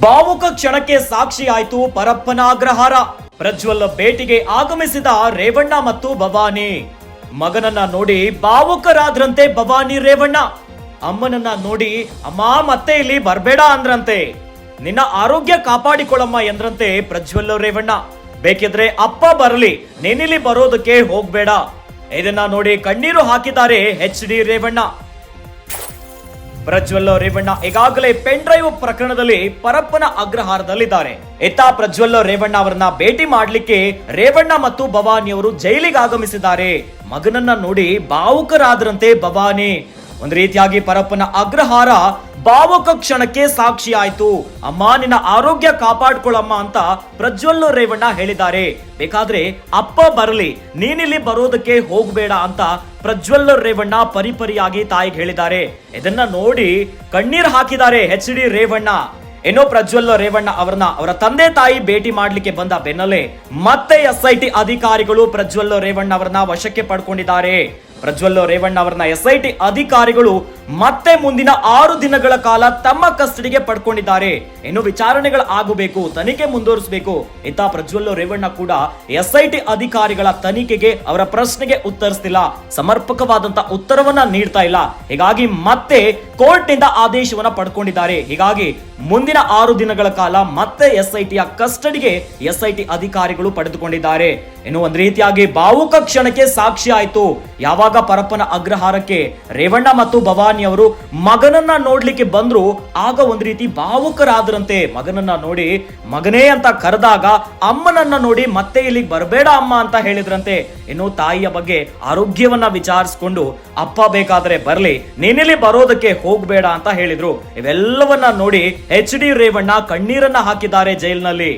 ಭಾವುಕ ಕ್ಷಣಕ್ಕೆ ಸಾಕ್ಷಿ ಆಯ್ತು ಪರಪ್ಪನ ಅಗ್ರಹಾರ. ಪ್ರಜ್ವಲ್ ಭೇಟಿಗೆ ಆಗಮಿಸಿದ ರೇವಣ್ಣ ಮತ್ತು ಭವಾನಿ. ಮಗನನ್ನ ನೋಡಿ ಭಾವುಕರಾದ್ರಂತೆ ಭವಾನಿ ರೇವಣ್ಣ. ಅಮ್ಮನನ್ನ ನೋಡಿ ಅಮ್ಮ ಮತ್ತೆ ಇಲ್ಲಿ ಬರ್ಬೇಡ ಅಂದ್ರಂತೆ. ನಿನ್ನ ಆರೋಗ್ಯ ಕಾಪಾಡಿಕೊಳ್ಳಮ್ಮ ಎಂದ್ರಂತೆ ಪ್ರಜ್ವಲ್ ರೇವಣ್ಣ. ಬೇಕಿದ್ರೆ ಅಪ್ಪ ಬರಲಿ, ನೀನಿಲ್ಲಿ ಬರೋದಕ್ಕೆ ಹೋಗ್ಬೇಡ. ಇದನ್ನ ನೋಡಿ ಕಣ್ಣೀರು ಹಾಕಿದ್ದಾರೆ HD ರೇವಣ್ಣ. ಪ್ರಜ್ವಲ್ ರೇವಣ್ಣ ಈಗಾಗಲೇ ಪೆನ್ ಡ್ರೈವ್ ಪ್ರಕರಣದಲ್ಲಿ ಪರಪ್ಪನ ಅಗ್ರಹಾರದಲ್ಲಿದ್ದಾರೆ. ಇತ್ತ ಪ್ರಜ್ವಲ್ ರೇವಣ್ಣ ಅವರನ್ನ ಭೇಟಿ ಮಾಡ್ಲಿಕ್ಕೆ ರೇವಣ್ಣ ಮತ್ತು ಭವಾನಿ ಅವರು ಜೈಲಿಗೆ ಆಗಮಿಸಿದ್ದಾರೆ. ಮಗನನ್ನ ನೋಡಿ ಭಾವುಕರಾದ್ರಂತೆ ಭವಾನಿ. ಒಂದು ರೀತಿಯಾಗಿ ಪರಪ್ಪನ ಅಗ್ರಹಾರ ಭಾವುಕ ಕ್ಷಣಕ್ಕೆ ಸಾಕ್ಷಿ ಆಯ್ತು. ಅಮ್ಮ ನಿನ್ನ ಆರೋಗ್ಯ ಕಾಪಾಡ್ಕೊಳ್ಳಮ್ಮ ಅಂತ ಪ್ರಜ್ವಲ್ ರೇವಣ್ಣ ಹೇಳಿದ್ದಾರೆ. ಬೇಕಾದ್ರೆ ಅಪ್ಪ ಬರಲಿ, ನೀನಿಲ್ಲಿ ಬರೋದಕ್ಕೆ ಹೋಗ್ಬೇಡ ಅಂತ ಪ್ರಜ್ವಲ್ ರೇವಣ್ಣ ಪರಿಪರಿಯಾಗಿ ತಾಯಿಗೆ ಹೇಳಿದ್ದಾರೆ. ಇದನ್ನ ನೋಡಿ ಕಣ್ಣೀರ್ ಹಾಕಿದ್ದಾರೆ HD ರೇವಣ್ಣ. ಏನೋ ಪ್ರಜ್ವಲ್ ರೇವಣ್ಣ ಅವರ ತಂದೆ ತಾಯಿ ಭೇಟಿ ಮಾಡ್ಲಿಕ್ಕೆ ಬಂದ ಬೆನ್ನಲ್ಲೇ ಮತ್ತೆ SIT ಅಧಿಕಾರಿಗಳು ಪ್ರಜ್ವಲ್ ರೇವಣ್ಣ ಅವರನ್ನ ವಶಕ್ಕೆ ಪಡ್ಕೊಂಡಿದ್ದಾರೆ. ಪ್ರಜ್ವಲ್ ರೇವಣ್ಣ ಅವರನ್ನ SIT ಅಧಿಕಾರಿಗಳು ಮತ್ತೆ ಮುಂದಿನ 6 ದಿನಗಳ ಕಾಲ ತಮ್ಮ ಕಸ್ಟಡಿಗೆ ಪಡ್ಕೊಂಡಿದ್ದಾರೆ. ಇನ್ನು ವಿಚಾರಣೆಗಳು ಆಗಬೇಕು, ತನಿಖೆ ಮುಂದುವರಿಸಬೇಕು. ಇತ್ತ ಪ್ರಜ್ವಲ್ ರೇವಣ್ಣ ಕೂಡ SIT ಅಧಿಕಾರಿಗಳ ತನಿಖೆಗೆ ಅವರ ಪ್ರಶ್ನೆಗೆ ಉತ್ತರಿಸ್ತಿಲ್ಲ, ಸಮರ್ಪಕವಾದಂತ ಉತ್ತರವನ್ನ ನೀಡ್ತಾ ಇಲ್ಲ. ಹೀಗಾಗಿ ಮತ್ತೆ ಕೋರ್ಟ್ ನಿಂದ ಆದೇಶವನ್ನ ಪಡ್ಕೊಂಡಿದ್ದಾರೆ. ಹೀಗಾಗಿ ಮುಂದಿನ 6 ದಿನಗಳ ಕಾಲ ಮತ್ತೆ SIT ಕಸ್ಟಡಿಗೆ SIT ಅಧಿಕಾರಿಗಳು ಪಡೆದುಕೊಂಡಿದ್ದಾರೆ. ಇನ್ನು ಒಂದ್ ರೀತಿಯಾಗಿ ಭಾವುಕ ಕ್ಷಣಕ್ಕೆ ಸಾಕ್ಷಿ ಆಯ್ತು. ಯಾವಾಗ ಪರಪ್ಪನ ಅಗ್ರಹಾರಕ್ಕೆ ರೇವಣ್ಣ ಮತ್ತು ಭವಾನಿ ಅವರು ಮಗನನ್ನ ನೋಡ್ಲಿಕ್ಕೆ ಬಂದ್ರು, ಆಗ ಒಂದ್ ರೀತಿ ಭಾವುಕರಾದ್ರಂತೆ. ಮಗನನ್ನ ನೋಡಿ ಮಗನೇ ಅಂತ ಕರೆದಾಗ ಅಮ್ಮನನ್ನ ನೋಡಿ ಮತ್ತೆ ಇಲ್ಲಿಗೆ ಬರಬೇಡ ಅಮ್ಮ ಅಂತ ಹೇಳಿದ್ರಂತೆ. ಇನ್ನು ತಾಯಿಯ ಬಗ್ಗೆ ಆರೋಗ್ಯವನ್ನ ವಿಚಾರಿಸಿಕೊಂಡು ಅಪ್ಪ ಬೇಕಾದ್ರೆ ಬರ್ಲಿ, ನೀನಿಲ್ಲಿ ಬರೋದಕ್ಕೆ ಹೋಗ್ಬೇಡ ಅಂತ ಹೇಳಿದ್ರು. ಇವೆಲ್ಲವನ್ನ ನೋಡಿ HD ರೇವಣ್ಣ ಕಣ್ಣೀರನ್ನ ಹಾಕಿದ್ದಾರೆ ಜೈಲಿನಲ್ಲಿ.